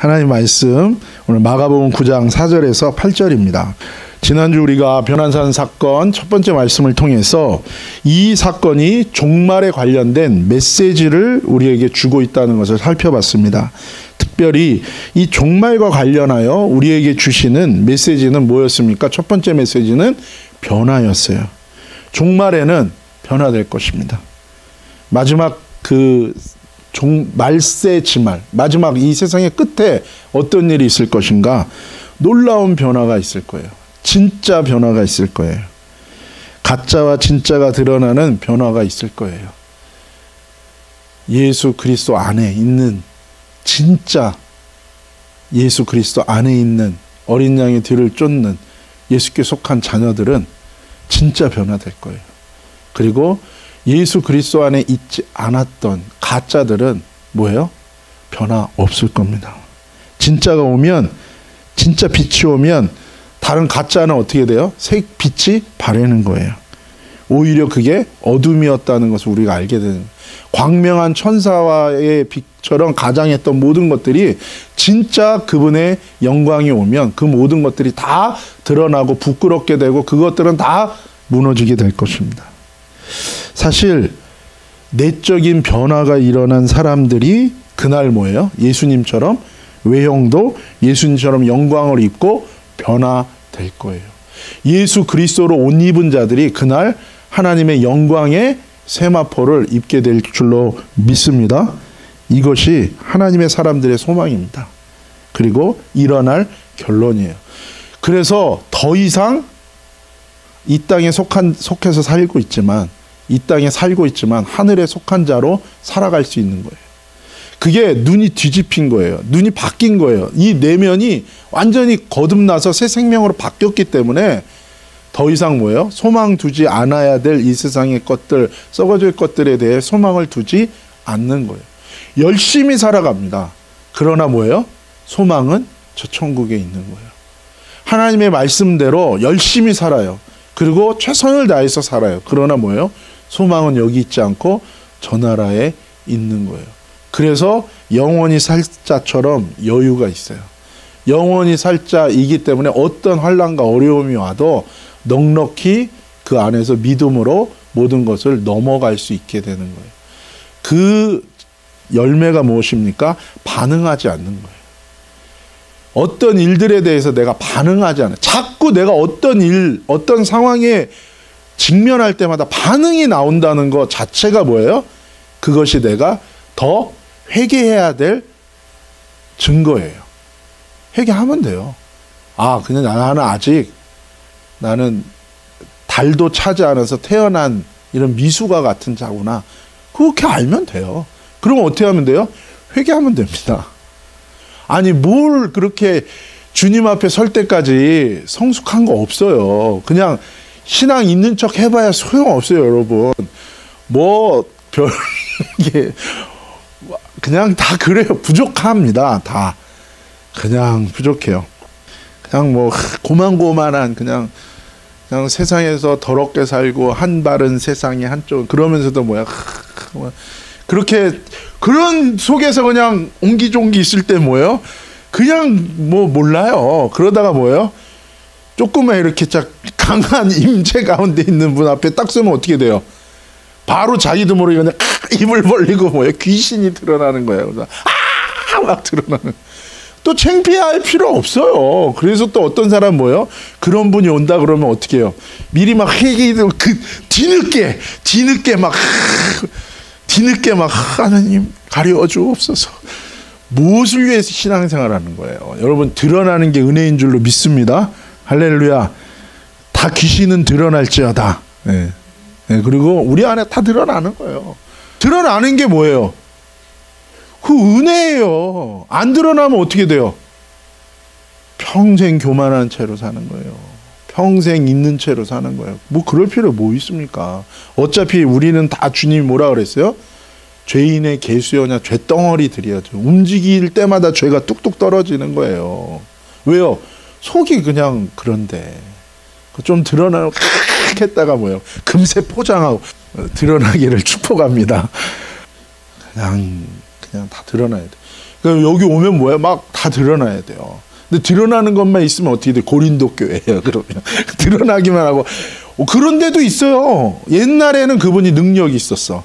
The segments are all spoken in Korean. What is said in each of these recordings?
하나님 말씀 오늘 마가복음 9장 4절에서 8절입니다. 지난주 우리가 변환산 사건 첫 번째 말씀을 통해서 이 사건이 종말에 관련된 메시지를 우리에게 주고 있다는 것을 살펴봤습니다. 특별히 이 종말과 관련하여 우리에게 주시는 메시지는 뭐였습니까? 첫 번째 메시지는 변화였어요. 종말에는 변화될 것입니다. 마지막 말세지말, 마지막 이 세상의 끝에 어떤 일이 있을 것인가? 놀라운 변화가 있을 거예요. 진짜 변화가 있을 거예요. 가짜와 진짜가 드러나는 변화가 있을 거예요. 예수 그리스도 안에 있는, 진짜 예수 그리스도 안에 있는 어린 양의 뒤를 쫓는 예수께 속한 자녀들은 진짜 변화될 거예요. 그리고 예수 그리스도 안에 있지 않았던 가짜들은 뭐예요? 변화 없을 겁니다. 진짜가 오면, 진짜 빛이 오면 다른 가짜는 어떻게 돼요? 빛이 바래는 거예요. 오히려 그게 어둠이었다는 것을 우리가 알게 되는 거예요. 광명한 천사와의 빛처럼 가장했던 모든 것들이 진짜 그분의 영광이 오면 그 모든 것들이 다 드러나고 부끄럽게 되고 그것들은 다 무너지게 될 것입니다. 사실 내적인 변화가 일어난 사람들이 그날 뭐예요? 예수님처럼 외형도 예수님처럼 영광을 입고 변화될 거예요. 예수 그리스도로 옷 입은 자들이 그날 하나님의 영광의 세마포를 입게 될 줄로 믿습니다. 이것이 하나님의 사람들의 소망입니다. 그리고 일어날 결론이에요. 그래서 더 이상 이 땅에 속해서 살고 있지만, 이 땅에 살고 있지만 하늘에 속한 자로 살아갈 수 있는 거예요. 그게 눈이 뒤집힌 거예요. 눈이 바뀐 거예요. 이 내면이 완전히 거듭나서 새 생명으로 바뀌었기 때문에 더 이상 뭐예요? 소망 두지 않아야 될 이 세상의 것들, 썩어질 것들에 대해 소망을 두지 않는 거예요. 열심히 살아갑니다. 그러나 뭐예요? 소망은 저 천국에 있는 거예요. 하나님의 말씀대로 열심히 살아요. 그리고 최선을 다해서 살아요. 그러나 뭐예요? 소망은 여기 있지 않고 저 나라에 있는 거예요. 그래서 영원히 살 자처럼 여유가 있어요. 영원히 살 자이기 때문에 어떤 환난과 어려움이 와도 넉넉히 그 안에서 믿음으로 모든 것을 넘어갈 수 있게 되는 거예요. 그 열매가 무엇입니까? 반응하지 않는 거예요. 어떤 일들에 대해서 내가 반응하지 않아요. 자꾸 내가 어떤 상황에 직면할 때마다 반응이 나온다는 것 자체가 뭐예요? 그것이 내가 더 회개해야 될 증거예요. 회개하면 돼요. 그냥 나는 달도 차지 않아서 태어난 이런 미숙아 같은 자구나. 그렇게 알면 돼요. 그럼 어떻게 하면 돼요? 회개하면 됩니다. 아니 뭘 그렇게 주님 앞에 설 때까지 성숙한 거 없어요. 그냥 신앙 있는 척 해봐야 소용없어요, 여러분. 이게 그냥 다 그래요. 부족합니다. 다 그냥 부족해요. 그냥 고만고만한 그냥 세상에서 더럽게 살고 한 발은 세상에 한쪽, 그러면서도 그렇게 그런 속에서 그냥 옹기종기 있을 때 그냥 몰라요. 그러다가 조금만 이렇게 강한 임재 가운데 있는 분 앞에 딱 서면 어떻게 돼요? 바로 자기도 모르게 그냥 입을 벌리고 귀신이 드러나는 거예요. 그래서 막 드러나는. 또 창피할 필요 없어요. 그래서 또 어떤 사람 그런 분이 온다 그러면 어떻게 해요? 미리 막 회개도 뒤늦게 막 하나님 가려워 주옵소서. 무엇을 위해서 신앙생활하는 거예요? 여러분, 드러나는 게 은혜인 줄로 믿습니다. 할렐루야. 다 귀신은 드러날지어다. 네. 그리고 우리 안에 다 드러나는 거예요. 드러나는 게 뭐예요? 그 은혜예요. 안 드러나면 어떻게 돼요? 평생 교만한 채로 사는 거예요. 평생 있는 채로 사는 거예요. 그럴 필요 있습니까? 어차피 우리는 다 주님이 뭐라 그랬어요? 죄인의 계수여냐 죄덩어리 들이야죠. 움직일 때마다 죄가 뚝뚝 떨어지는 거예요. 왜요? 속이 그냥 그런데 좀 드러나고 했다가 금세 포장하고 드러나기를 축복합니다. 그냥 다 드러나야 돼. 그러니까 여기 오면 뭐야? 막 다 드러나야 돼요. 근데 드러나는 것만 있으면 어떻게 돼? 고린도 교회예요. 그러면 드러나기만 하고. 그런 데도 있어요. 옛날에는 그분이 능력이 있었어.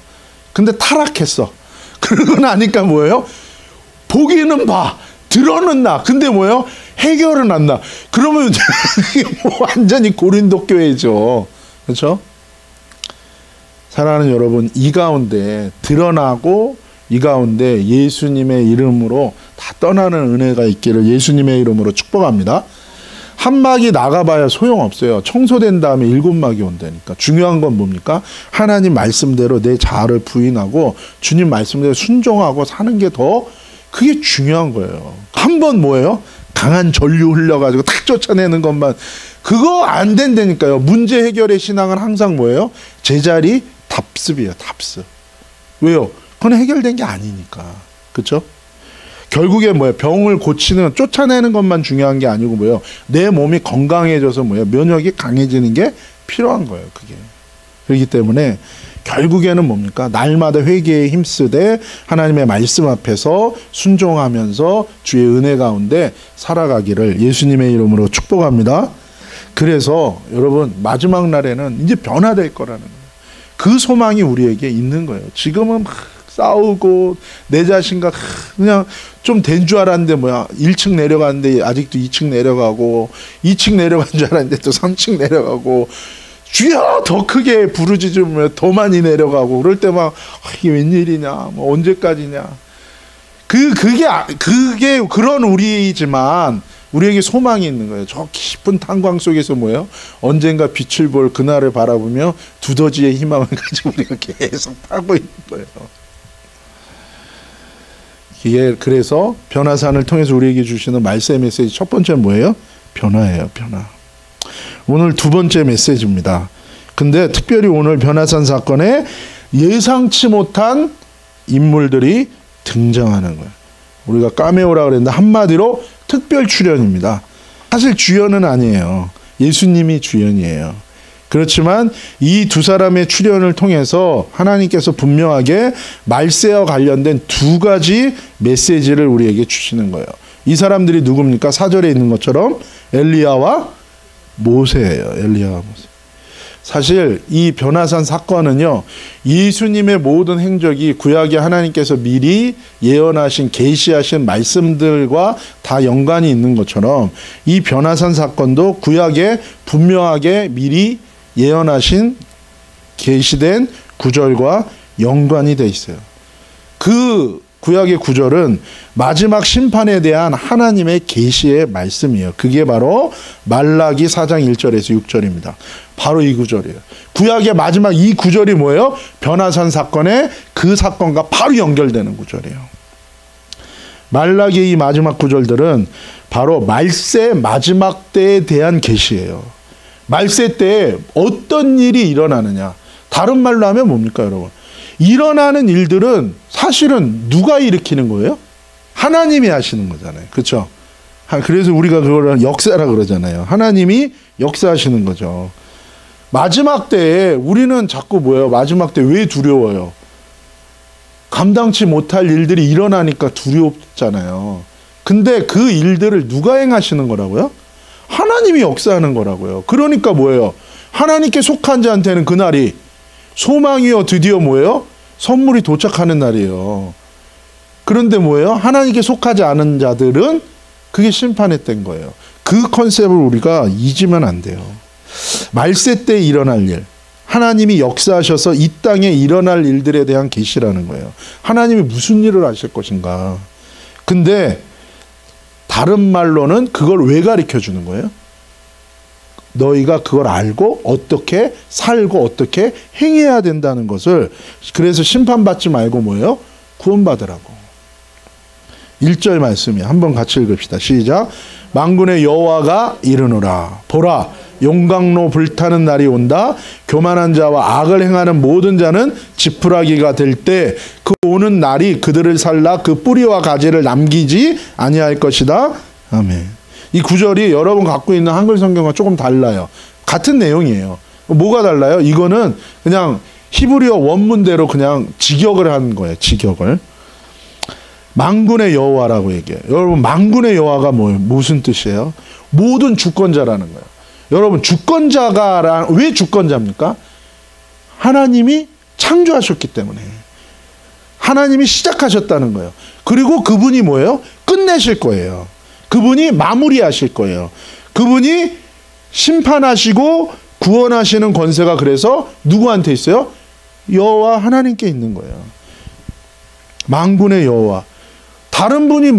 근데 타락했어. 그러고 나니까 뭐예요? 보기는 봐. 들어는 나. 근데 뭐예요? 해결은 안 나. 그러면 그게 뭐 완전히 고린도 교회죠. 그렇죠? 사랑하는 여러분, 이 가운데 드러나고 이 가운데 예수님의 이름으로 다 떠나는 은혜가 있기를 예수님의 이름으로 축복합니다. 한 막이 나가봐야 소용없어요. 청소된 다음에 7막이 온다니까. 중요한 건 뭡니까? 하나님 말씀대로 내 자아를 부인하고 주님 말씀대로 순종하고 사는 게 더 그게 중요한 거예요. 한 번 뭐예요? 강한 전류 흘려가지고 탁 쫓아내는 것만 그거 안 된다니까요. 문제 해결의 신앙은 항상 뭐예요? 제자리 답습이에요. 답습. 왜요? 그건 해결된 게 아니니까. 그렇죠? 결국에 뭐예요? 병을 고치는 쫓아내는 것만 중요한 게 아니고 뭐예요? 내 몸이 건강해져서 뭐예요? 면역이 강해지는 게 필요한 거예요. 그게. 그렇기 때문에 결국에는 뭡니까? 날마다 회개에 힘쓰되 하나님의 말씀 앞에서 순종하면서 주의 은혜 가운데 살아가기를 예수님의 이름으로 축복합니다. 그래서 여러분 마지막 날에는 이제 변화될 거라는 거예요. 그 소망이 우리에게 있는 거예요. 지금은 막 싸우고 내 자신과 그냥 좀 된 줄 알았는데 뭐야 1층 내려갔는데 아직도 2층 내려가고 2층 내려간 줄 알았는데 또 3층 내려가고 주여 더 크게 부르짖으면 더 많이 내려가고 그럴 때 막 이게 웬일이냐 뭐 언제까지냐 그게 그런 우리지만 우리에게 소망이 있는 거예요. 저 깊은 탄광 속에서 뭐예요? 언젠가 빛을 볼 그날을 바라보며 두더지의 희망을 가지고 우리가 계속 타고 있는 거예요. 이게 그래서 변화산을 통해서 우리에게 주시는 말씀의 메시지 첫 번째는 뭐예요? 변화예요. 변화. 오늘 두 번째 메시지입니다. 근데 특별히 오늘 변화산 사건에 예상치 못한 인물들이 등장하는 거예요. 우리가 카메오라 그랬는데 한마디로 특별 출연입니다. 사실 주연은 아니에요. 예수님이 주연이에요. 그렇지만 이 두 사람의 출연을 통해서 하나님께서 분명하게 말세와 관련된 두 가지 메시지를 우리에게 주시는 거예요. 이 사람들이 누굽니까? 4절에 있는 것처럼 엘리야와 모세예요. 엘리야와 모세. 사실 이 변화산 사건은요. 예수님의 모든 행적이 구약에 하나님께서 미리 예언하신 계시하신 말씀들과 다 연관이 있는 것처럼 이 변화산 사건도 구약에 분명하게 미리 예언하신 계시된 구절과 연관이 돼 있어요. 그 구약의 구절은 마지막 심판에 대한 하나님의 계시의 말씀이에요. 그게 바로 말라기 4장 1절에서 6절입니다. 바로 이 구절이에요. 구약의 마지막 이 구절이 뭐예요? 변화산 사건에 그 사건과 바로 연결되는 구절이에요. 말라기의 이 마지막 구절들은 바로 말세 마지막 때에 대한 계시예요. 말세 때에 어떤 일이 일어나느냐. 다른 말로 하면 뭡니까, 여러분? 일어나는 일들은 사실은 누가 일으키는 거예요? 하나님이 하시는 거잖아요. 그렇죠? 그래서 우리가 그걸 역사라 그러잖아요. 하나님이 역사하시는 거죠. 마지막 때에 우리는 자꾸 뭐예요? 마지막 때 왜 두려워요? 감당치 못할 일들이 일어나니까 두렵잖아요. 근데 그 일들을 누가 행하시는 거라고요? 하나님이 역사하는 거라고요. 그러니까 뭐예요? 하나님께 속한 자한테는 그날이 소망이요 드디어 뭐예요? 선물이 도착하는 날이에요. 그런데 뭐예요? 하나님께 속하지 않은 자들은 그게 심판의 때인 거예요. 그 컨셉을 우리가 잊으면 안 돼요. 말세 때 일어날 일, 하나님이 역사하셔서 이 땅에 일어날 일들에 대한 계시라는 거예요. 하나님이 무슨 일을 하실 것인가. 근데 다른 말로는 그걸 왜 가르쳐 주는 거예요? 너희가 그걸 알고 어떻게 살고 어떻게 행해야 된다는 것을, 그래서 심판받지 말고 뭐예요? 구원받으라고. 1절 말씀이야. 한번 같이 읽읍시다. 시작. 만군의 여호와가 이르노라. 보라, 용광로 불타는 날이 온다. 교만한 자와 악을 행하는 모든 자는 지푸라기가 될 때 그 오는 날이 그들을 살라 그 뿌리와 가지를 남기지 아니할 것이다. 아멘. 이 구절이 여러분 갖고 있는 한글 성경과 조금 달라요. 같은 내용이에요. 뭐가 달라요? 이거는 그냥 히브리어 원문대로 그냥 직역을 한 거예요. 직역을. 만군의 여호와라고 얘기해요. 여러분, 만군의 여호와가 무슨 뜻이에요? 모든 주권자라는 거예요. 여러분, 주권자가 왜 주권자입니까? 하나님이 창조하셨기 때문에. 하나님이 시작하셨다는 거예요. 그리고 그분이 뭐예요? 끝내실 거예요. 그분이 마무리하실 거예요. 그분이 심판하시고 구원하시는 권세가 그래서 누구한테 있어요? 여호와 하나님께 있는 거예요. 만군의 여호와. 다른 분이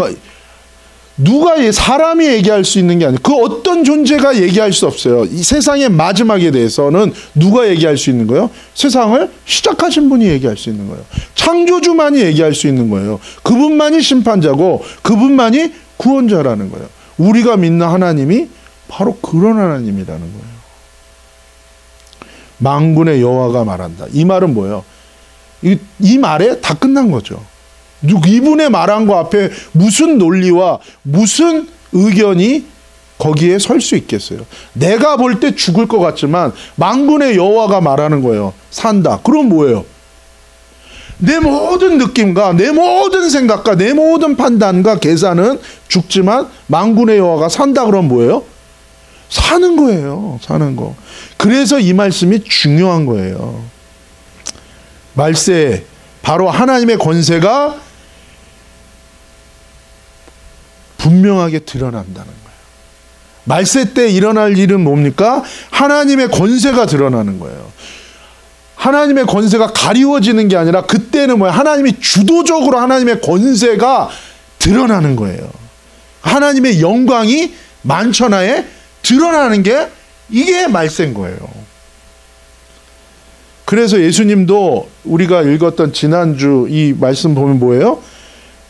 누가 사람이 얘기할 수 있는 게 아니에요. 그 어떤 존재가 얘기할 수 없어요. 이 세상의 마지막에 대해서는 누가 얘기할 수 있는 거예요? 세상을 시작하신 분이 얘기할 수 있는 거예요. 창조주만이 얘기할 수 있는 거예요. 그분만이 심판자고 그분만이 구원자라는 거예요. 우리가 믿는 하나님이 바로 그런 하나님이라는 거예요. 만군의 여호와가 말한다. 이 말은 뭐예요? 이 말에 다 끝난 거죠. 이분의 말한 거 앞에 무슨 논리와 무슨 의견이 거기에 설 수 있겠어요? 내가 볼 때 죽을 것 같지만 만군의 여호와가 말하는 거예요. 산다. 그럼 뭐예요? 내 모든 느낌과 내 모든 생각과 내 모든 판단과 계산은 죽지만 만군의 여호와가 산다. 그럼 뭐예요? 사는 거예요. 사는 거. 그래서 이 말씀이 중요한 거예요. 말세, 바로 하나님의 권세가 분명하게 드러난다는 거예요. 말세 때 일어날 일은 뭡니까? 하나님의 권세가 드러나는 거예요. 하나님의 권세가 가리워지는 게 아니라 그때는 뭐예요? 하나님이 주도적으로 하나님의 권세가 드러나는 거예요. 하나님의 영광이 만천하에 드러나는 게 이게 말세인 거예요. 그래서 예수님도 우리가 읽었던 지난주 이 말씀 보면 뭐예요?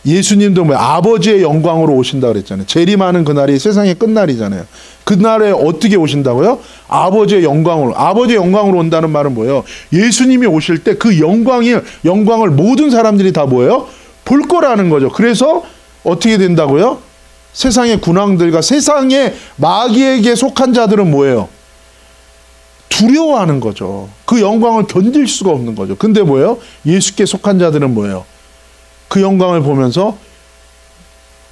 예수님도 아버지의 영광으로 오신다 그랬잖아요. 재림하는 그날이 세상의 끝날이잖아요. 그날에 어떻게 오신다고요? 아버지의 영광으로. 아버지의 영광으로 온다는 말은 뭐예요? 예수님이 오실 때 그 영광을 모든 사람들이 다 뭐예요? 볼 거라는 거죠. 그래서 어떻게 된다고요? 세상의 군왕들과 세상의 마귀에게 속한 자들은 뭐예요? 두려워하는 거죠. 그 영광을 견딜 수가 없는 거죠. 근데 뭐예요? 예수께 속한 자들은 뭐예요? 그 영광을 보면서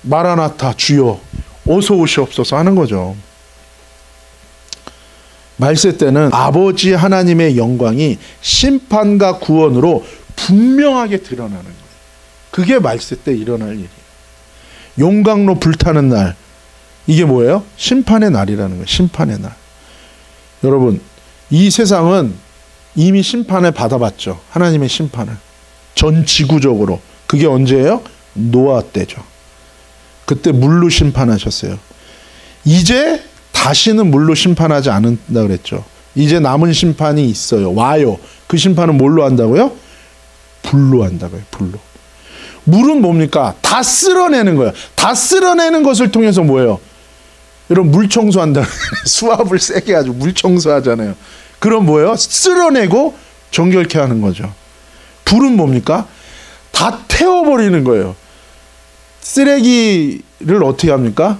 마라나타 주여 어서 오시옵소서 하는 거죠. 말세 때는 아버지 하나님의 영광이 심판과 구원으로 분명하게 드러나는 거예요. 그게 말세 때 일어날 일이에요. 용광로 불타는 날, 이게 뭐예요? 심판의 날이라는 거예요. 심판의 날. 여러분, 이 세상은 이미 심판을 받아봤죠. 하나님의 심판을. 전 지구적으로. 그게 언제예요? 노아 때죠. 그때 물로 심판하셨어요. 이제 다시는 물로 심판하지 않는다 그랬죠. 이제 남은 심판이 있어요. 와요. 그 심판은 뭘로 한다고요? 불로 한다고요. 불로. 물은 뭡니까? 다 쓸어내는 거예요. 다 쓸어내는 것을 통해서 뭐예요? 여러분, 물 청소한다. 수압을 세게 가지고 물 청소하잖아요. 그럼 뭐예요? 쓸어내고 정결케 하는 거죠. 불은 뭡니까? 다 태워버리는 거예요. 쓰레기를 어떻게 합니까?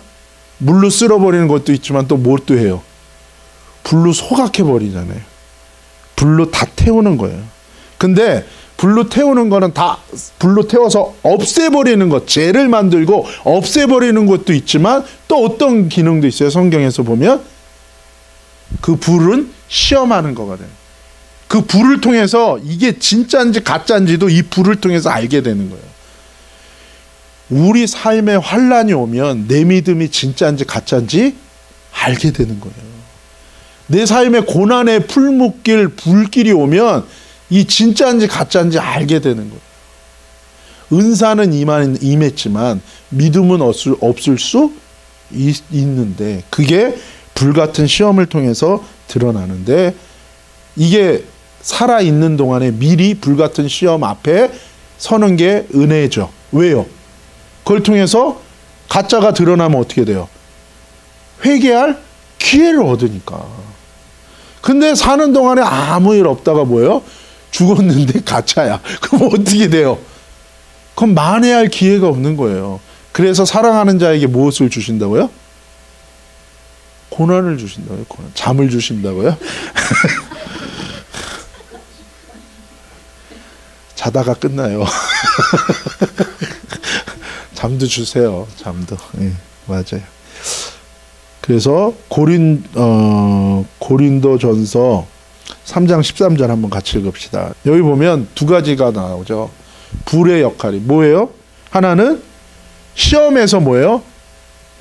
물로 쓸어버리는 것도 있지만 또 뭘 또 해요? 불로 소각해버리잖아요. 불로 다 태우는 거예요. 근데 불로 태우는 거는 다 불로 태워서 없애버리는 것, 죄를 만들고 없애버리는 것도 있지만 또 어떤 기능도 있어요. 성경에서 보면 그 불은 시험하는 거거든요. 그 불을 통해서 이게 진짜인지 가짜인지도 이 불을 통해서 알게 되는 거예요. 우리 삶에 환란이 오면 내 믿음이 진짜인지 가짜인지 알게 되는 거예요. 내 삶에 고난의 풀무길, 불길이 오면 이 진짜인지 가짜인지 알게 되는 거예요. 은사는 임했지만 믿음은 없을 수 있는데 그게 불같은 시험을 통해서 드러나는데 이게 살아있는 동안에 미리 불같은 시험 앞에 서는 게 은혜죠. 왜요? 그걸 통해서 가짜가 드러나면 어떻게 돼요? 회개할 기회를 얻으니까. 근데 사는 동안에 아무 일 없다가 뭐예요? 죽었는데 가짜야. 그럼 어떻게 돼요? 그럼 만회할 기회가 없는 거예요. 그래서 사랑하는 자에게 무엇을 주신다고요? 고난을 주신다고요. 고난. 잠을 주신다고요? 자다가 끝나요. 잠도 주세요. 잠도. 예, 맞아요. 그래서 고린도전서 3장 13절 한번 같이 읽읍시다. 여기 보면 두 가지가 나오죠. 불의 역할이 뭐예요? 하나는 시험에서 뭐예요?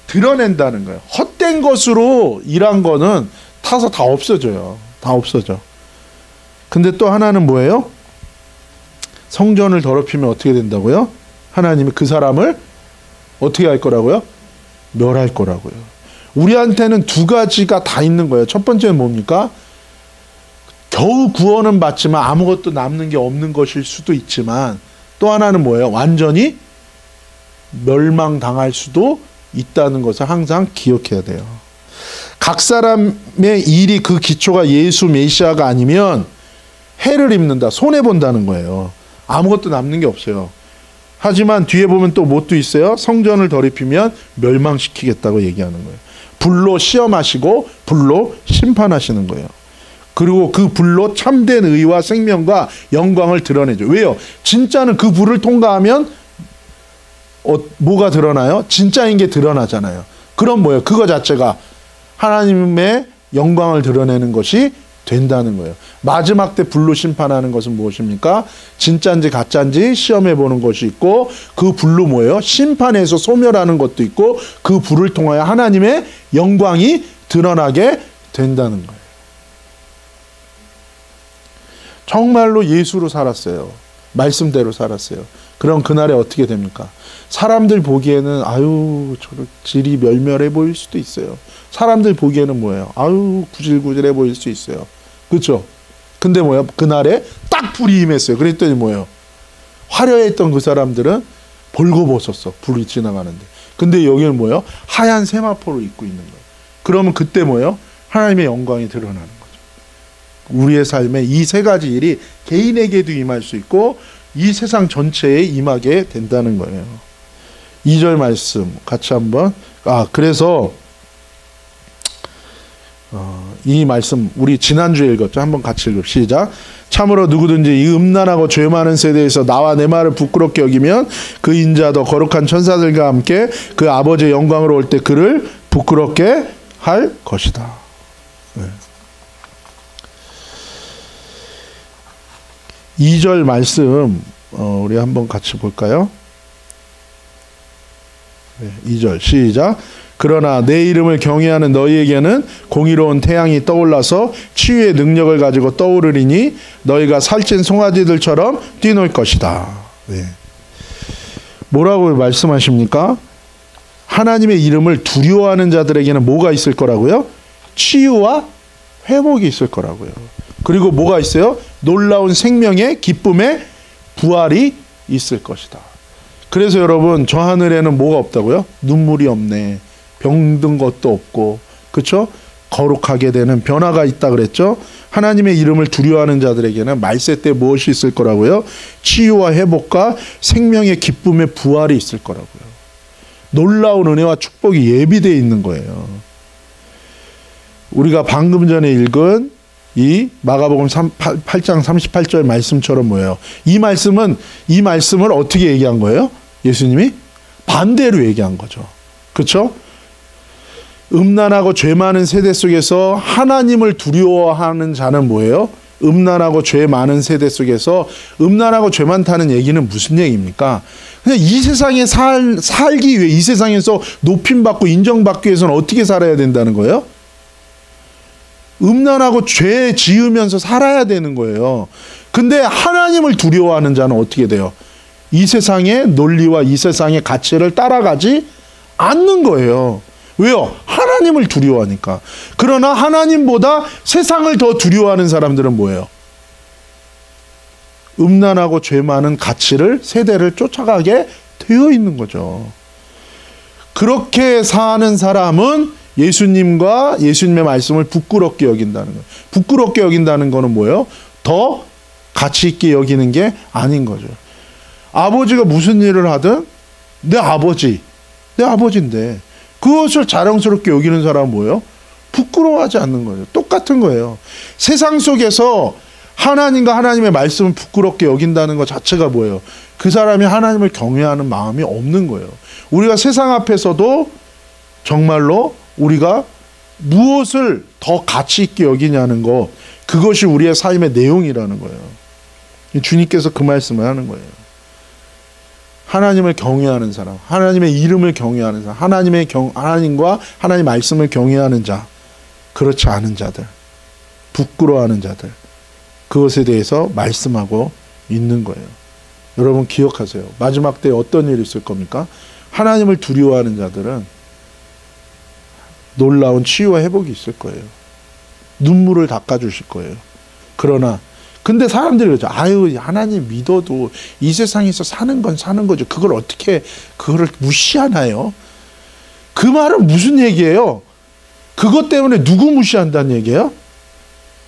드러낸다는 거예요. 헛된 것으로 일한 거는 타서 다 없어져요. 다 없어져. 근데 또 하나는 뭐예요? 성전을 더럽히면 어떻게 된다고요? 하나님이 그 사람을 어떻게 할 거라고요? 멸할 거라고요. 우리한테는 두 가지가 다 있는 거예요. 첫 번째는 뭡니까? 겨우 구원은 받지만 아무것도 남는 게 없는 것일 수도 있지만, 또 하나는 뭐예요? 완전히 멸망당할 수도 있다는 것을 항상 기억해야 돼요. 각 사람의 일이 그 기초가 예수 메시아가 아니면 해를 입는다, 손해본다는 거예요. 아무것도 남는 게 없어요. 하지만 뒤에 보면 또 뭣도 있어요? 성전을 더럽히면 멸망시키겠다고 얘기하는 거예요. 불로 시험하시고 불로 심판하시는 거예요. 그리고 그 불로 참된 의와 생명과 영광을 드러내죠. 왜요? 진짜는 그 불을 통과하면 뭐가 드러나요? 진짜인 게 드러나잖아요. 그럼 뭐예요? 그거 자체가 하나님의 영광을 드러내는 것이 된다는 거예요. 마지막 때 불로 심판하는 것은 무엇입니까? 진짜인지 가짜인지 시험해 보는 것이 있고, 그 불로 뭐예요? 심판해서 소멸하는 것도 있고, 그 불을 통하여 하나님의 영광이 드러나게 된다는 거예요. 정말로 예수로 살았어요. 말씀대로 살았어요. 그럼 그날에 어떻게 됩니까? 사람들 보기에는 아유 저 질이 멸멸해 보일 수도 있어요. 사람들 보기에는 뭐예요? 아유 구질구질해 보일 수 있어요. 그렇죠? 근데 뭐예요? 그날에 딱 불이 임했어요. 그랬더니 뭐예요? 화려했던 그 사람들은 벌거벗었어. 불이 지나가는데. 근데 여기는 뭐예요? 하얀 세마포를 입고 있는 거예요. 그러면 그때 뭐예요? 하나님의 영광이 드러나는 거죠. 우리의 삶에 이 세 가지 일이 개인에게도 임할 수 있고 이 세상 전체에 임하게 된다는 거예요. 2절 말씀 같이 한번. 그래서 이 말씀 우리 지난주에 읽었죠. 한번 같이 읽읍 시작. 참으로 누구든지 이 음란하고 죄 많은 세대에서 나와 내 말을 부끄럽게 여기면 그 인자 더 거룩한 천사들과 함께 그 아버지의 영광으로 올 때 그를 부끄럽게 할 것이다. 네. 2절 말씀 우리 한번 같이 볼까요? 네, 2절 시작. 그러나 내 이름을 경외하는 너희에게는 공의로운 태양이 떠올라서 치유의 능력을 가지고 떠오르리니 너희가 살찐 송아지들처럼 뛰놀 것이다. 네. 뭐라고 말씀하십니까? 하나님의 이름을 두려워하는 자들에게는 뭐가 있을 거라고요? 치유와 회복이 있을 거라고요. 그리고 뭐가 있어요? 놀라운 생명의 기쁨의 부활이 있을 것이다. 그래서 여러분 저 하늘에는 뭐가 없다고요? 눈물이 없네. 병든 것도 없고, 그렇죠? 거룩하게 되는 변화가 있다 그랬죠? 하나님의 이름을 두려워하는 자들에게는 말세 때 무엇이 있을 거라고요? 치유와 회복과 생명의 기쁨의 부활이 있을 거라고요. 놀라운 은혜와 축복이 예비되어 있는 거예요. 우리가 방금 전에 읽은 이 마가복음 8장 38절 말씀처럼 뭐예요? 이 말씀을 어떻게 얘기한 거예요? 예수님이 반대로 얘기한 거죠. 그렇죠? 음란하고 죄 많은 세대 속에서 하나님을 두려워하는 자는 뭐예요? 음란하고 죄 많은 세대 속에서 음란하고 죄 많다는 얘기는 무슨 얘기입니까? 그냥 이 세상에 살기 위해 이 세상에서 높임받고 인정받기 위해서는 어떻게 살아야 된다는 거예요? 음란하고 죄 지으면서 살아야 되는 거예요. 근데 하나님을 두려워하는 자는 어떻게 돼요? 이 세상의 논리와 이 세상의 가치를 따라가지 않는 거예요. 왜요? 하나님을 두려워하니까. 그러나 하나님보다 세상을 더 두려워하는 사람들은 뭐예요? 음란하고 죄 많은 가치를 세대를 쫓아가게 되어 있는 거죠. 그렇게 사는 사람은 예수님과 예수님의 말씀을 부끄럽게 여긴다는 거예요. 부끄럽게 여긴다는 거는 뭐예요? 더 가치 있게 여기는 게 아닌 거죠. 아버지가 무슨 일을 하든 내 아버지인데 그것을 자랑스럽게 여기는 사람은 뭐예요? 부끄러워하지 않는 거예요. 똑같은 거예요. 세상 속에서 하나님과 하나님의 말씀을 부끄럽게 여긴다는 것 자체가 뭐예요? 그 사람이 하나님을 경외하는 마음이 없는 거예요. 우리가 세상 앞에서도 정말로 우리가 무엇을 더 가치 있게 여기냐는 것, 그것이 우리의 삶의 내용이라는 거예요. 주님께서 그 말씀을 하는 거예요. 하나님을 경외하는 사람, 하나님의 이름을 경외하는 사람, 하나님과 하나님 말씀을 경외하는 자, 그렇지 않은 자들, 부끄러워하는 자들, 그것에 대해서 말씀하고 있는 거예요. 여러분 기억하세요. 마지막 때에 어떤 일이 있을 겁니까? 하나님을 두려워하는 자들은 놀라운 치유와 회복이 있을 거예요. 눈물을 닦아주실 거예요. 그러나 근데 사람들이 그러죠. 아유, 하나님 믿어도 이 세상에서 사는 건 사는 거죠. 그걸 어떻게 그거를 무시하나요? 그 말은 무슨 얘기예요? 그것 때문에 누구 무시한다는 얘기예요?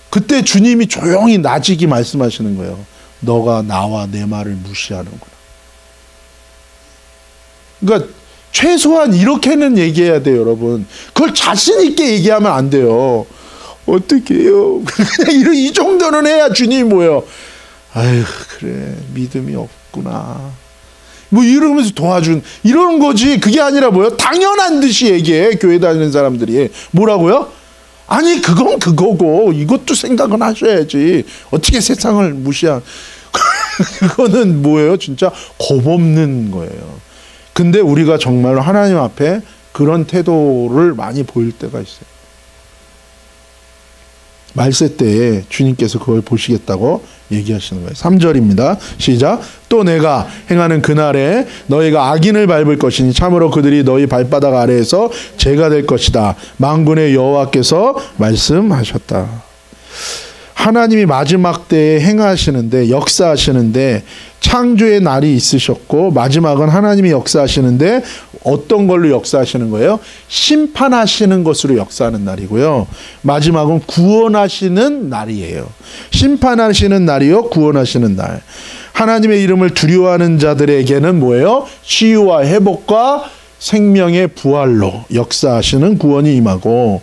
그때 주님이 조용히 나직이 말씀하시는 거예요. 너가 나와 내 말을 무시하는구나. 그러니까 최소한 이렇게는 얘기해야 돼요, 여러분. 그걸 자신 있게 얘기하면 안 돼요. 어떻게 해요? 그냥 이 정도는 해야 주님이 뭐예요? 아유, 그래, 믿음이 없구나. 뭐 이러면서 도와준, 이런 거지. 그게 아니라 뭐예요? 당연한 듯이 얘기해, 교회 다니는 사람들이. 뭐라고요? 아니, 그건 그거고, 이것도 생각은 하셔야지. 어떻게 세상을 무시한. 그거는 뭐예요? 진짜 겁없는 거예요. 근데 우리가 정말로 하나님 앞에 그런 태도를 많이 보일 때가 있어요. 말세 때에 주님께서 그걸 보시겠다고 얘기하시는 거예요. 3절입니다. 시작. 또 내가 행하는 그날에 너희가 악인을 밟을 것이니 참으로 그들이 너희 발바닥 아래에서 죄가 될 것이다. 만군의 여호와께서 말씀하셨다. 하나님이 마지막 때에 행하시는데, 역사하시는데, 창조의 날이 있으셨고, 마지막은 하나님이 역사하시는데 어떤 걸로 역사하시는 거예요? 심판하시는 것으로 역사하는 날이고요. 마지막은 구원하시는 날이에요. 심판하시는 날이요, 구원하시는 날. 하나님의 이름을 두려워하는 자들에게는 뭐예요? 치유와 회복과 생명의 부활로 역사하시는 구원이 임하고,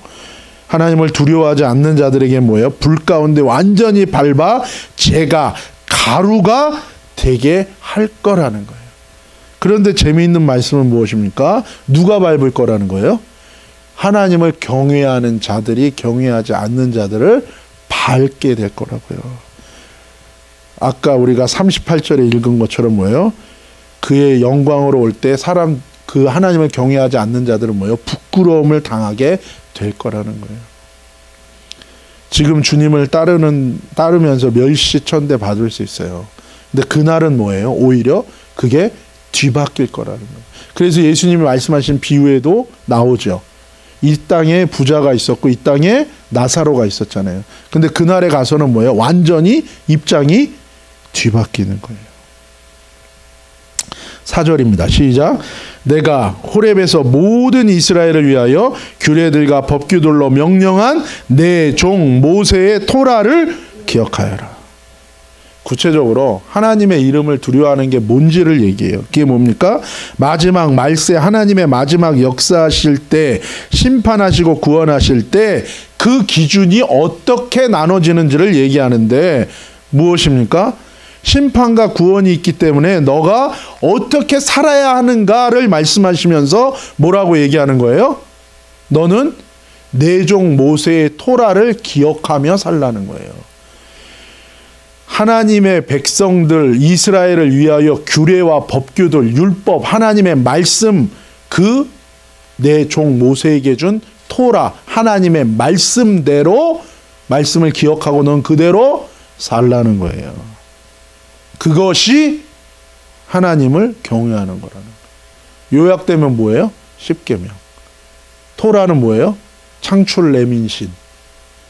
하나님을 두려워하지 않는 자들에게 뭐예요? 불 가운데 완전히 밟아 죄가 가루가 되게 할 거라는 거예요. 그런데 재미있는 말씀은 무엇입니까? 누가 밟을 거라는 거예요? 하나님을 경외하는 자들이 경외하지 않는 자들을 밟게 될 거라고요. 아까 우리가 38절에 읽은 것처럼 뭐예요? 그의 영광으로 올 때 그 하나님을 경외하지 않는 자들은 뭐예요? 부끄러움을 당하게 될 거라는 거예요. 지금 주님을 따르면서 멸시천대 받을 수 있어요. 근데 그날은 뭐예요? 오히려 그게 뒤바뀔 거라는 거예요. 그래서 예수님이 말씀하신 비유에도 나오죠. 이 땅에 부자가 있었고 이 땅에 나사로가 있었잖아요. 근데 그날에 가서는 뭐예요? 완전히 입장이 뒤바뀌는 거예요. 4절입니다. 시작. 내가 호렙에서 모든 이스라엘을 위하여 규례들과 법규들로 명령한 내 종 모세의 토라를 기억하여라. 구체적으로 하나님의 이름을 두려워하는 게 뭔지를 얘기해요. 그게 뭡니까? 마지막 말세, 하나님의 마지막 역사하실 때, 심판하시고 구원하실 때 그 기준이 어떻게 나눠지는지를 얘기하는데, 무엇입니까? 심판과 구원이 있기 때문에 너가 어떻게 살아야 하는가를 말씀하시면서 뭐라고 얘기하는 거예요? 너는 내 종 모세의 토라를 기억하며 살라는 거예요. 하나님의 백성들 이스라엘을 위하여 규례와 법규들, 율법, 하나님의 말씀, 그 내 종 모세에게 준 토라, 하나님의 말씀대로 말씀을 기억하고 넌 그대로 살라는 거예요. 그것이 하나님을 경외하는 거라는 거예요. 요약되면 뭐예요? 십계명. 토라는 뭐예요? 창출 레민신.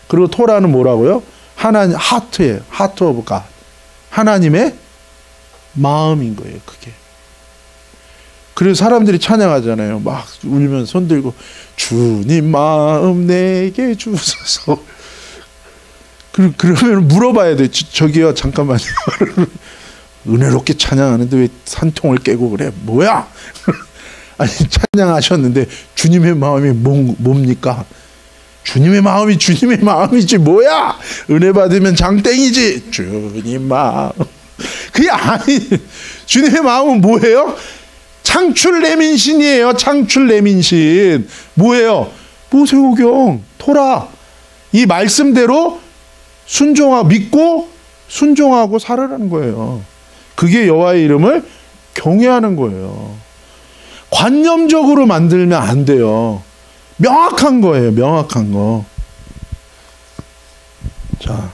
그리고 토라는 뭐라고요? 하나님 하트예요. 하트 오브 갓. 하나님의 마음인 거예요, 그게. 그래서 사람들이 찬양하잖아요. 막 울면서 손 들고 주님 마음 내게 주소서. 그러면 물어봐야 돼. 저기요, 잠깐만요. 은혜롭게 찬양하는데 왜 산통을 깨고 그래? 뭐야? 아니, 찬양하셨는데 주님의 마음이 뭡니까? 주님의 마음이 주님의 마음이지 뭐야? 은혜 받으면 장땡이지. 주님 마음. 그게 아니. 주님의 마음은 뭐예요? 창출레민신이에요. 창출레민신. 뭐예요? 모세오경, 토라. 이 말씀대로 믿고 순종하고 살으라는 거예요. 그게 여호와의 이름을 경외하는 거예요. 관념적으로 만들면 안 돼요. 명확한 거예요. 명확한 거. 자,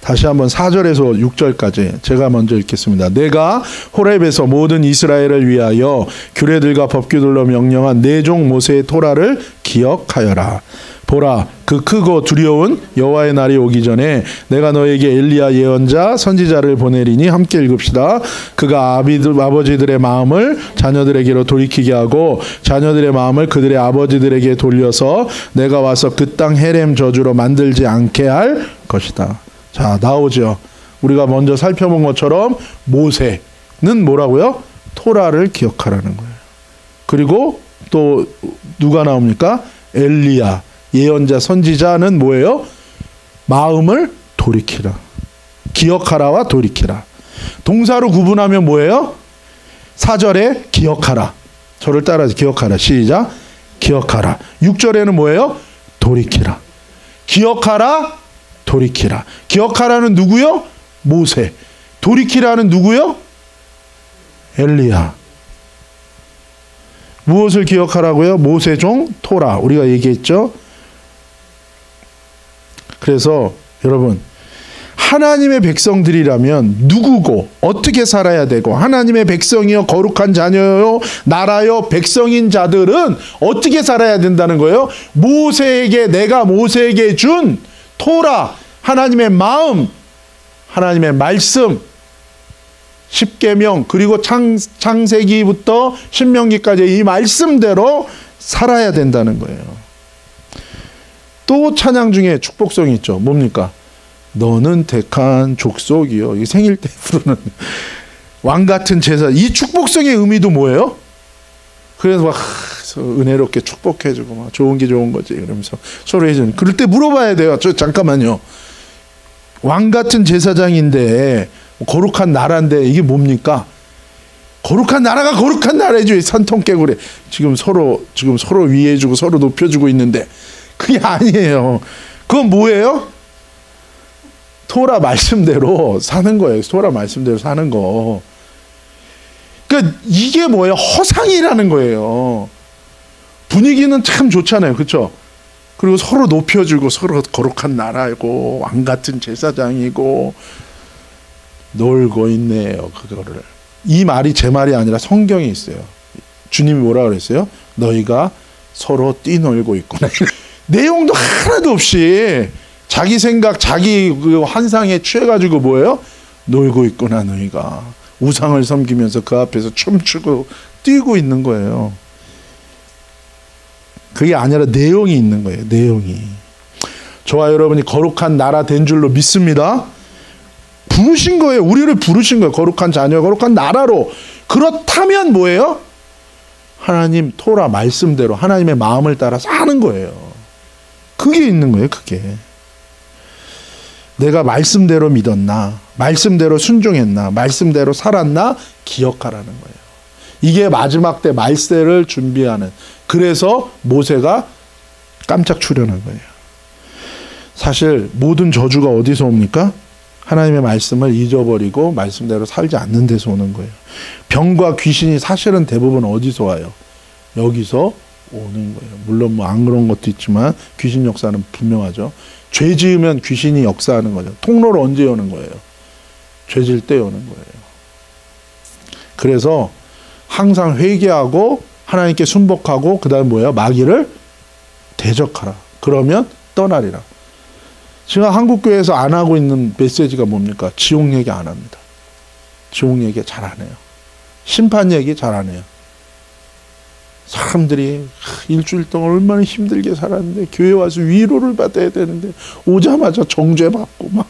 다시 한번 4절에서 6절까지 제가 먼저 읽겠습니다. 내가 호렙에서 모든 이스라엘을 위하여 규례들과 법규들로 명령한 내 종 모세의 토라를 기억하여라. 보라, 그 크고 두려운 여호와의 날이 오기 전에 내가 너에게 엘리야 예언자 선지자를 보내리니 함께 읽읍시다. 그가 아버지들의 마음을 자녀들에게로 돌이키게 하고 자녀들의 마음을 그들의 아버지들에게 돌려서 내가 와서 그 땅 헤렘 저주로 만들지 않게 할 것이다. 자, 나오죠. 우리가 먼저 살펴본 것처럼 모세는 뭐라고요? 토라를 기억하라는 거예요. 그리고 또 누가 나옵니까? 엘리야 예언자 선지자는 뭐예요? 마음을 돌이키라. 기억하라와 돌이키라. 동사로 구분하면 뭐예요? 4절에 기억하라. 저를 따라서 기억하라. 시작. 기억하라. 6절에는 뭐예요? 돌이키라. 기억하라. 돌이키라. 기억하라는 누구요? 모세. 돌이키라는 누구요? 엘리야. 무엇을 기억하라고요? 모세종 토라. 우리가 얘기했죠. 그래서 여러분, 하나님의 백성들이라면 누구고 어떻게 살아야 되고, 하나님의 백성이요 거룩한 자녀요 나라요 백성인 자들은 어떻게 살아야 된다는 거예요? 내가 모세에게 준 토라, 하나님의 마음, 하나님의 말씀, 십계명, 그리고 창세기부터 신명기까지 이 말씀대로 살아야 된다는 거예요. 또 찬양 중에 축복성이 있죠. 뭡니까? 너는 택한 족속이요. 이 생일 때 부르는 왕같은 제사. 이 축복성의 의미도 뭐예요? 그래서 막 은혜롭게 축복해주고 막 좋은 게 좋은 거지 그러면서 서로 해주는. 그럴 때 물어봐야 돼요. 잠깐만요. 왕같은 제사장인데 거룩한 나라인데 이게 뭡니까? 거룩한 나라가 거룩한 나라죠. 산통 깨고 그래. 지금 서로 위해주고 서로 높여주고 있는데 그게 아니에요. 그건 뭐예요? 토라 말씀대로 사는 거예요. 토라 말씀대로 사는 거. 그러니까 이게 뭐예요? 허상이라는 거예요. 분위기는 참 좋잖아요. 그렇죠? 그리고 서로 높여주고 서로 거룩한 나라이고 왕 같은 제사장이고 놀고 있네요. 그거를. 이 말이 제 말이 아니라 성경에 있어요. 주님이 뭐라 그랬어요? 너희가 서로 뛰놀고 있구나. 내용도 하나도 없이 자기 생각, 자기 그 환상에 취해가지고 뭐예요? 놀고 있구나 너희가. 우상을 섬기면서 그 앞에서 춤추고 뛰고 있는 거예요. 그게 아니라 내용이 있는 거예요. 내용이. 저와 여러분이 거룩한 나라 된 줄로 믿습니다. 부르신 거예요. 우리를 부르신 거예요. 거룩한 자녀, 거룩한 나라로. 그렇다면 뭐예요? 하나님 토라 말씀대로 하나님의 마음을 따라 사는 거예요. 그게 있는 거예요. 그게. 내가 말씀대로 믿었나? 말씀대로 순종했나? 말씀대로 살았나? 기억하라는 거예요. 이게 마지막 때 말세를 준비하는. 그래서 모세가 깜짝 출현한 거예요. 사실 모든 저주가 어디서 옵니까? 하나님의 말씀을 잊어버리고 말씀대로 살지 않는 데서 오는 거예요. 병과 귀신이 사실은 대부분 어디서 와요? 여기서 오는 거예요. 물론 뭐 안 그런 것도 있지만 귀신 역사는 분명하죠. 죄 지으면 귀신이 역사하는 거죠. 통로를 언제 여는 거예요? 죄 질 때 여는 거예요. 그래서 항상 회개하고 하나님께 순복하고 그 다음에 뭐예요? 마귀를 대적하라. 그러면 떠나리라. 제가 한국교회에서 안 하고 있는 메시지가 뭡니까? 지옥 얘기 안 합니다. 지옥 얘기 잘 안 해요. 심판 얘기 잘 안 해요. 사람들이 일주일 동안 얼마나 힘들게 살았는데 교회 와서 위로를 받아야 되는데 오자마자 정죄 받고 막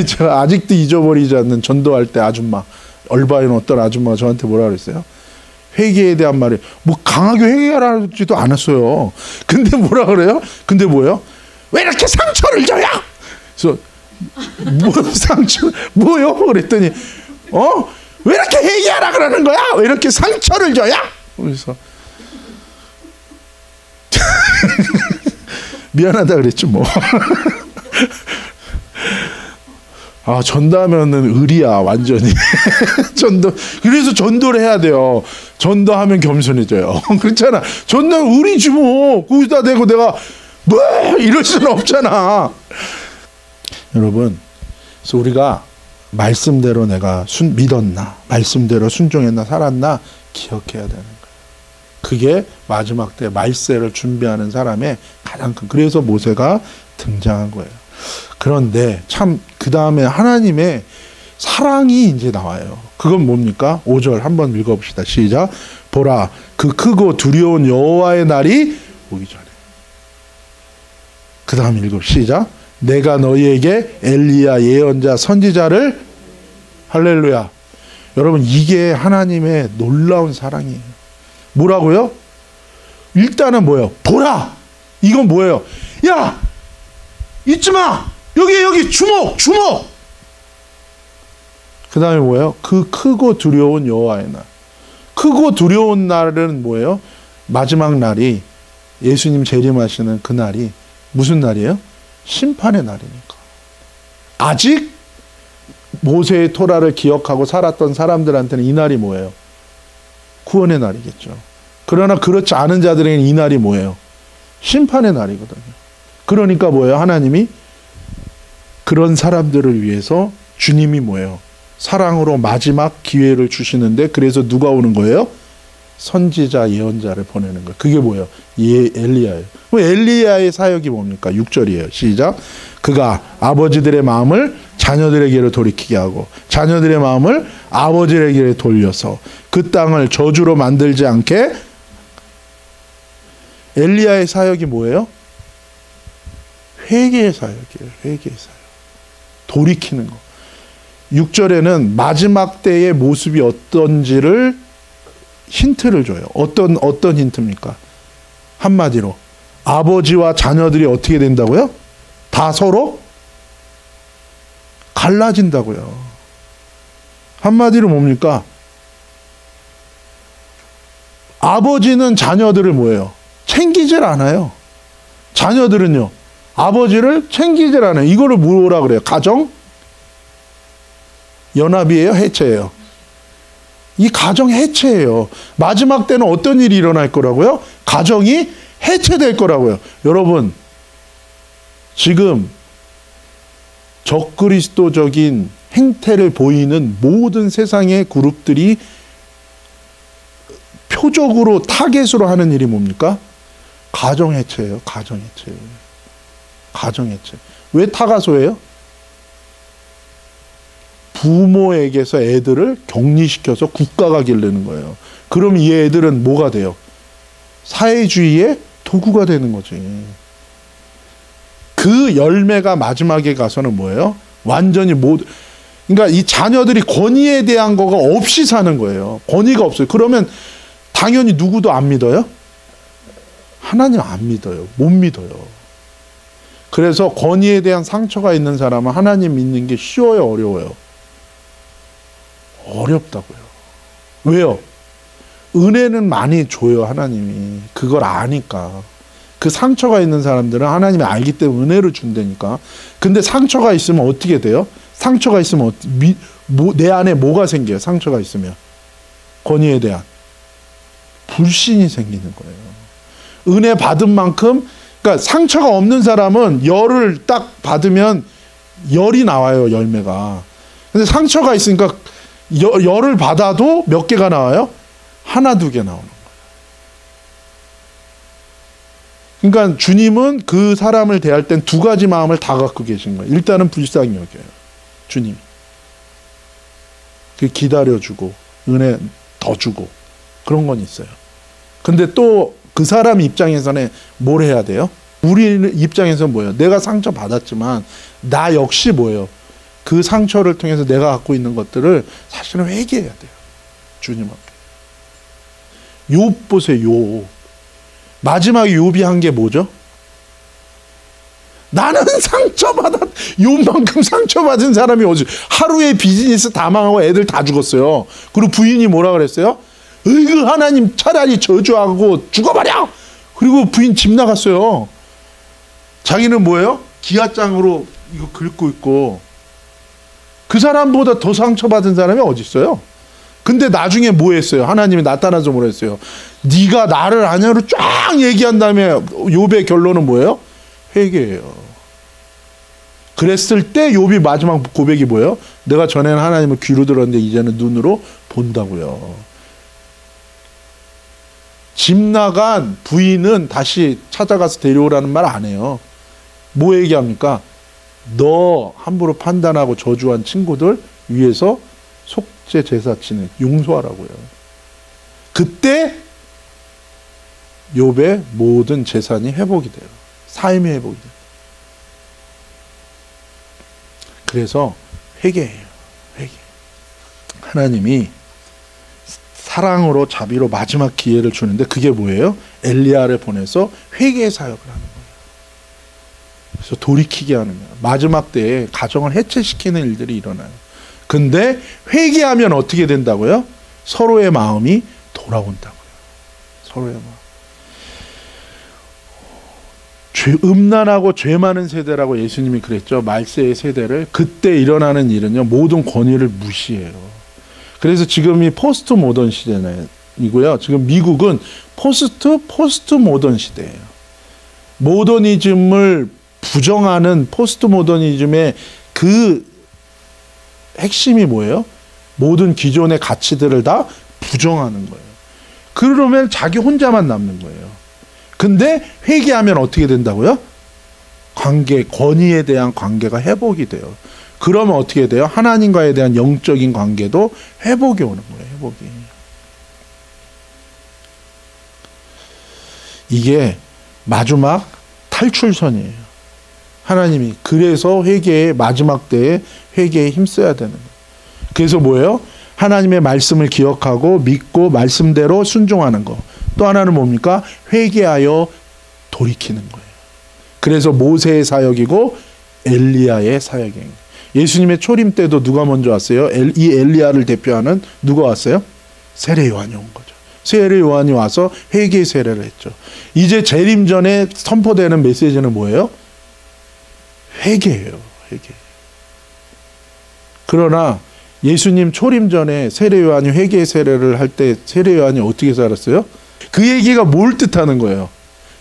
제가 아직도 잊어버리지 않는 전도할 때 아줌마, 얼바인 어떤 아줌마가 저한테 뭐라 그랬어요? 회개에 대한 말이 뭐 강하게 회개하라지도 않았어요. 근데 뭐라 그래요? 근데 뭐예요? 왜 이렇게 상처를 줘요? 그래서 뭐 상처 뭐요? 그랬더니 왜 이렇게 회개하라 그러는 거야? 왜 이렇게 상처를 줘야? 그래서 미안하다 그랬지 뭐. 아, 전도하면은 의리야 완전히. 전도. 그래서 전도를 해야 돼요. 전도하면 겸손해져요. 그렇잖아. 전도는 의리지 뭐. 거기다 대고 내가 뭐 이럴 수는 없잖아. 여러분, 그래서 우리가 말씀대로 내가 믿었나, 말씀대로 순종했나, 살았나 기억해야 되는 거예요. 그게 마지막 때 말세를 준비하는 사람의 가장 큰. 그래서 모세가 등장한 거예요. 그런데 참 그 다음에 하나님의 사랑이 이제 나와요. 그건 뭡니까? 5절 한번 읽어봅시다. 시작. 보라, 그 크고 두려운 여호와의 날이 오기 전에. 그 다음 읽어. 시작. 내가 너희에게 엘리야 예언자 선지자를. 할렐루야. 여러분, 이게 하나님의 놀라운 사랑이에요. 뭐라고요? 일단은 뭐예요? 보라. 이건 뭐예요? 야, 잊지 마. 여기 주목. 그 다음에 뭐예요? 그 크고 두려운 여호와의 날. 크고 두려운 날은 뭐예요? 마지막 날이, 예수님 재림하시는 그 날이 무슨 날이에요? 심판의 날이니까. 아직 모세의 토라를 기억하고 살았던 사람들한테는 이 날이 뭐예요? 구원의 날이겠죠. 그러나 그렇지 않은 자들에게는 이 날이 뭐예요? 심판의 날이거든요. 그러니까 뭐예요? 하나님이 그런 사람들을 위해서 주님이 뭐예요? 사랑으로 마지막 기회를 주시는데, 그래서 누가 오는 거예요? 선지자 예언자를 보내는 거예요. 그게 뭐예요? 엘리야예요. 엘리야의 사역이 뭡니까? 6절이에요. 시작. 그가 아버지들의 마음을 자녀들에게로 돌이키게 하고 자녀들의 마음을 아버지에게 돌려서 그 땅을 저주로 만들지 않게. 엘리야의 사역이 뭐예요? 회개의 사역이에요. 회개의 사역. 돌이키는 거. 6절에는 마지막 때의 모습이 어떤지를 힌트를 줘요. 어떤 힌트입니까? 한마디로 아버지와 자녀들이 어떻게 된다고요? 다 서로 갈라진다고요. 한마디로 뭡니까? 아버지는 자녀들을 뭐예요? 챙기질 않아요. 자녀들은요, 아버지를 챙기질 않아요. 이거를 뭐라 그래요? 가정 연합이에요? 해체예요? 이 가정 해체예요. 마지막 때는 어떤 일이 일어날 거라고요? 가정이 해체될 거라고요. 여러분, 지금 적그리스도적인 행태를 보이는 모든 세상의 그룹들이 표적으로 타겟으로 하는 일이 뭡니까? 가정 해체예요. 가정 해체. 가정 해체. 왜 타가소예요? 부모에게서 애들을 격리시켜서 국가가 기르는 거예요. 그럼 이 애들은 뭐가 돼요? 사회주의의 도구가 되는 거지. 그 열매가 마지막에 가서는 뭐예요? 완전히 그러니까 이 자녀들이 권위에 대한 거가 없이 사는 거예요. 권위가 없어요. 그러면 당연히 누구도 안 믿어요? 하나님 안 믿어요. 못 믿어요. 그래서 권위에 대한 상처가 있는 사람은 하나님 믿는 게 쉬워요? 어려워요? 어렵다고요. 왜요? 은혜는 많이 줘요, 하나님이. 그걸 아니까. 그 상처가 있는 사람들은 하나님이 알기 때문에 은혜를 준다니까. 근데 상처가 있으면 어떻게 돼요? 상처가 있으면 내 안에 뭐가 생겨요? 상처가 있으면. 권위에 대한 불신이 생기는 거예요. 은혜 받은 만큼, 그러니까 상처가 없는 사람은 열을 딱 받으면 열이 나와요, 열매가. 근데 상처가 있으니까 열을 받아도 몇 개가 나와요? 하나, 두 개 나오는 거예요. 그러니까 주님은 그 사람을 대할 땐 두 가지 마음을 다 갖고 계신 거예요. 일단은 불쌍히 여겨요. 주님. 기다려주고 은혜 더 주고 그런 건 있어요. 근데 또 그 사람 입장에서는 뭘 해야 돼요? 우리 입장에서는 뭐예요? 내가 상처 받았지만 나 역시 뭐예요? 그 상처를 통해서 내가 갖고 있는 것들을 사실은 회개해야 돼요. 주님 앞에. 욥 보세요. 욥. 마지막에 욥이 한 게 뭐죠? 나는 욥만큼 상처받은 사람이 어디, 하루에 비즈니스 다 망하고 애들 다 죽었어요. 그리고 부인이 뭐라 그랬어요? 으이그 하나님 차라리 저주하고 죽어버려. 그리고 부인 집 나갔어요. 자기는 뭐예요? 기아장으로 이거 긁고 있고. 그 사람보다 더 상처받은 사람이 어디 있어요? 근데 나중에 뭐 했어요? 하나님이 나타나서 뭐라 했어요? 네가 나를 아냐로 쫙 얘기한 다음에 욥의 결론은 뭐예요? 회개예요. 그랬을 때 욥이 마지막 고백이 뭐예요? 내가 전에는 하나님을 귀로 들었는데 이제는 눈으로 본다고요. 집 나간 부인은 다시 찾아가서 데려오라는 말 안 해요. 뭐 얘기합니까? 너 함부로 판단하고 저주한 친구들 위해서 속죄 제사 지내 용서하라고요. 그때 욥의 모든 재산이 회복이 돼요. 삶이 회복이 돼요. 그래서 회개예요. 회개. 하나님이 사랑으로 자비로 마지막 기회를 주는데 그게 뭐예요? 엘리야를 보내서 회개의 사역을 하는 거예요. 그래서 돌이키게 하는 거예요. 마지막 때에 가정을 해체시키는 일들이 일어나요. 근데 회개하면 어떻게 된다고요? 서로의 마음이 돌아온다고요. 서로의 마음. 음란하고 죄 많은 세대라고 예수님이 그랬죠. 말세의 세대를. 그때 일어나는 일은요, 모든 권위를 무시해요. 그래서 지금 이 포스트 모던 시대이고요. 지금 미국은 포스트 모던 시대예요. 모더니즘을 부정하는 포스트 모더니즘의 그 핵심이 뭐예요? 모든 기존의 가치들을 다 부정하는 거예요. 그러면 자기 혼자만 남는 거예요. 근데 회개하면 어떻게 된다고요? 관계, 권위에 대한 관계가 회복이 돼요. 그러면 어떻게 돼요? 하나님과에 대한 영적인 관계도 회복이 오는 거예요. 회복이. 이게 마지막 탈출선이에요. 하나님이 그래서 회개의 마지막 때에 회개에 힘써야 되는 거예요. 그래서 뭐예요? 하나님의 말씀을 기억하고 믿고 말씀대로 순종하는 거. 또 하나는 뭡니까? 회개하여 돌이키는 거예요. 그래서 모세의 사역이고 엘리야의 사역이에요. 예수님의 초림 때도 누가 먼저 왔어요? 이 엘리야를 대표하는 누가 왔어요? 세례 요한이 온 거죠. 세례 요한이 와서 회개의 세례를 했죠. 이제 재림 전에 선포되는 메시지는 뭐예요? 회개예요. 회개. 그러나 예수님 초림 전에 세례 요한이 회개의 세례를 할 때 세례 요한이 어떻게 살았어요? 그 얘기가 뭘 뜻하는 거예요?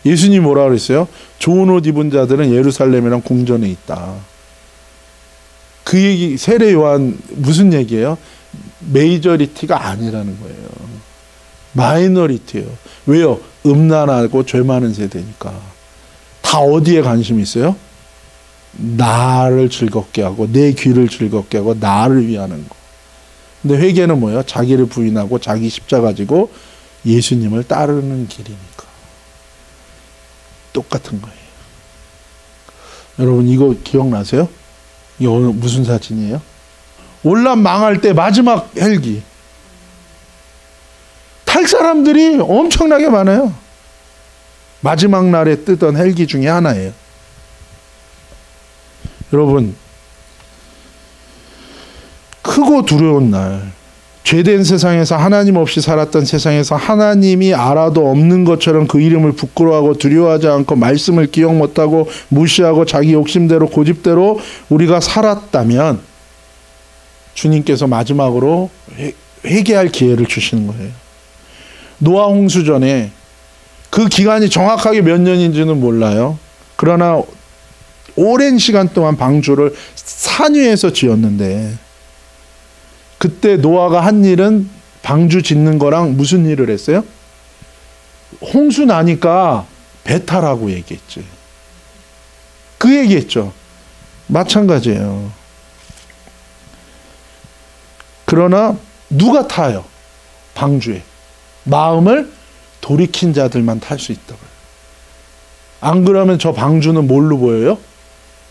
예수님이 뭐라 그랬어요? 좋은 옷 입은 자들은 예루살렘이랑 궁전에 있다. 그 얘기, 세례 요한 무슨 얘기예요? 메이저리티가 아니라는 거예요. 마이너리티예요. 왜요? 음란하고 죄 많은 세대니까. 다 어디에 관심이 있어요? 나를 즐겁게 하고 내 귀를 즐겁게 하고 나를 위하는 거. 근데 회개는 뭐예요? 자기를 부인하고 자기 십자가 지고 예수님을 따르는 길이니까. 똑같은 거예요. 여러분 이거 기억나세요? 이거 무슨 사진이에요? 올람 망할 때 마지막 헬기. 탈 사람들이 엄청나게 많아요. 마지막 날에 뜨던 헬기 중에 하나예요. 여러분, 크고 두려운 날, 죄된 세상에서 하나님 없이 살았던 세상에서 하나님이 알아도 없는 것처럼 그 이름을 부끄러워하고 두려워하지 않고 말씀을 기억 못하고 무시하고 자기 욕심대로 고집대로 우리가 살았다면 주님께서 마지막으로 회개할 기회를 주시는 거예요. 노아 홍수 전에 그 기간이 정확하게 몇 년인지는 몰라요. 그러나 오랜 시간 동안 방주를 산 위에서 지었는데 그때 노아가 한 일은 방주 짓는 거랑 무슨 일을 했어요? 홍수 나니까 배 타라고 얘기했지. 그 얘기했죠. 마찬가지예요. 그러나 누가 타요? 방주에. 마음을 돌이킨 자들만 탈 수 있다고요. 안 그러면 저 방주는 뭘로 보여요?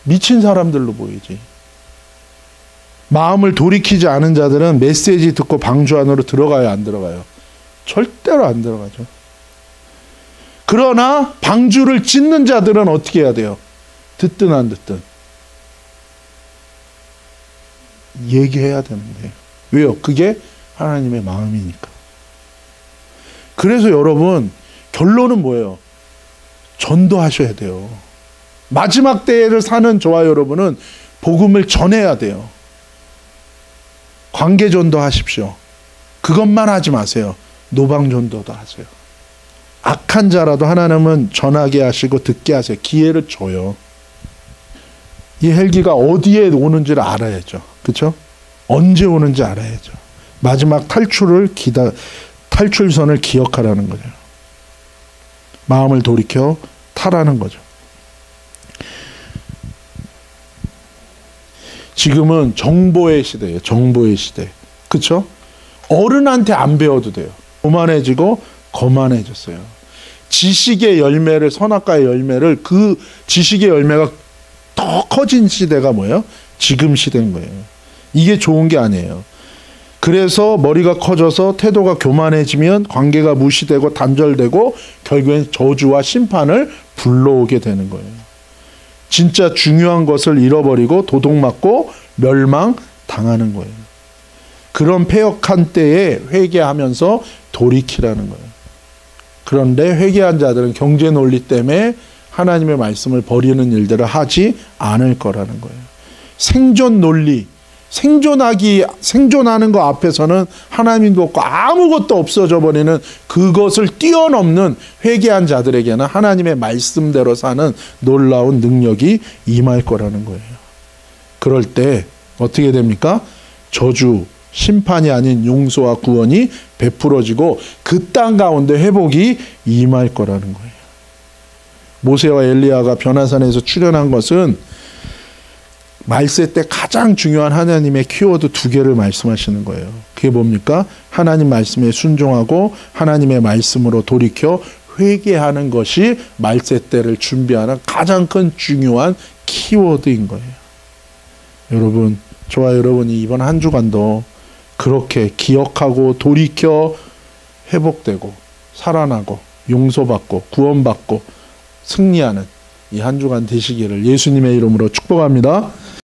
미친 사람들로 보이지. 마음을 돌이키지 않은 자들은 메시지 듣고 방주 안으로 들어가요, 안 들어가요? 절대로 안 들어가죠. 그러나 방주를 짓는 자들은 어떻게 해야 돼요? 듣든 안 듣든 얘기해야 되는데 왜요? 그게 하나님의 마음이니까. 그래서 여러분 결론은 뭐예요? 전도하셔야 돼요. 마지막 때를 사는 저와 여러분은 복음을 전해야 돼요. 관계 전도하십시오. 그것만 하지 마세요. 노방 전도도 하세요. 악한 자라도 하나님은 전하게 하시고 듣게 하세요. 기회를 줘요. 이 헬기가 어디에 오는지를 알아야죠. 그렇죠? 언제 오는지 알아야죠. 마지막 탈출선을 기억하라는 거죠. 마음을 돌이켜 타라는 거죠. 지금은 정보의 시대예요. 정보의 시대. 그렇죠? 어른한테 안 배워도 돼요. 오만해지고 거만해졌어요. 지식의 열매를, 선악과의 열매를, 그 지식의 열매가 더 커진 시대가 뭐예요? 지금 시대인 거예요. 이게 좋은 게 아니에요. 그래서 머리가 커져서 태도가 교만해지면 관계가 무시되고 단절되고 결국엔 저주와 심판을 불러오게 되는 거예요. 진짜 중요한 것을 잃어버리고 도둑맞고 멸망당하는 거예요. 그런 패역한 때에 회개하면서 돌이키라는 거예요. 그런데 회개한 자들은 경제 논리 때문에 하나님의 말씀을 버리는 일들을 하지 않을 거라는 거예요. 생존 논리, 생존하는 거 앞에서는 하나님도 없고 아무것도 없어져 버리는 그것을 뛰어넘는 회개한 자들에게는 하나님의 말씀대로 사는 놀라운 능력이 임할 거라는 거예요. 그럴 때 어떻게 됩니까? 저주, 심판이 아닌 용서와 구원이 베풀어지고 그 땅 가운데 회복이 임할 거라는 거예요. 모세와 엘리야가 변화산에서 출현한 것은 말세 때 가장 중요한 하나님의 키워드 2개를 말씀하시는 거예요. 그게 뭡니까? 하나님 말씀에 순종하고 하나님의 말씀으로 돌이켜 회개하는 것이 말세 때를 준비하는 가장 큰 중요한 키워드인 거예요. 여러분, 저와 여러분이 이번 한 주간도 그렇게 기억하고 돌이켜 회복되고 살아나고 용서받고 구원받고 승리하는 이 한 주간 되시기를 예수님의 이름으로 축복합니다.